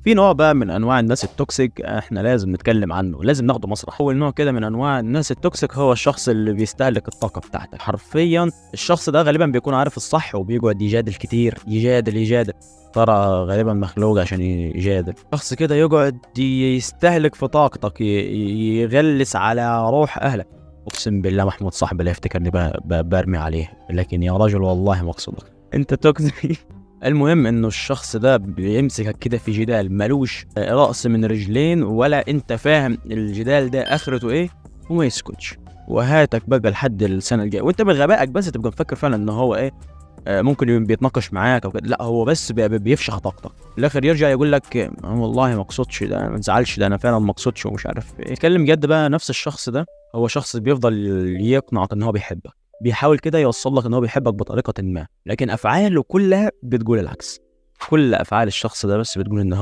في نوع بقى من انواع الناس التوكسيك احنا لازم نتكلم عنه، لازم ناخده مسرح. اول نوع كده من انواع الناس التوكسيك هو الشخص اللي بيستهلك الطاقه بتاعتك حرفيا. الشخص ده غالبا بيكون عارف الصح وبيقعد يجادل كتير، يجادل ترى غالبا مخلوق عشان يجادل. شخص كده يقعد يستهلك في طاقتك، يغلس على روح اهلك. اقسم بالله محمود صاحبي لا يفتكرني برمي عليه، لكن يا رجل والله مقصودك انت توكسيك. المهم انه الشخص ده بيمسكك كده في جدال ملوش رأس من رجلين، ولا انت فاهم الجدال ده اخرته ايه، وما يسكتش وهاتك بقى لحد السنه الجايه، وانت بغبائك بس تبقى مفكر فعلا ان هو ايه، ممكن بيتناقش معاك او كده. لا، هو بس بيفشخ طاقتك، في الاخر يرجع يقول لك والله ما اقصدش، ده ما تزعلش، ده انا فعلا ما اقصدش ومش عارف ايه. اتكلم جد بقى. نفس الشخص ده هو شخص بيفضل يقنعك ان هو بيحبك، بيحاول كده يوصل لك ان هو بيحبك بطريقه ما، لكن افعاله كلها بتقول العكس. كل افعال الشخص ده بس بتقول ان هو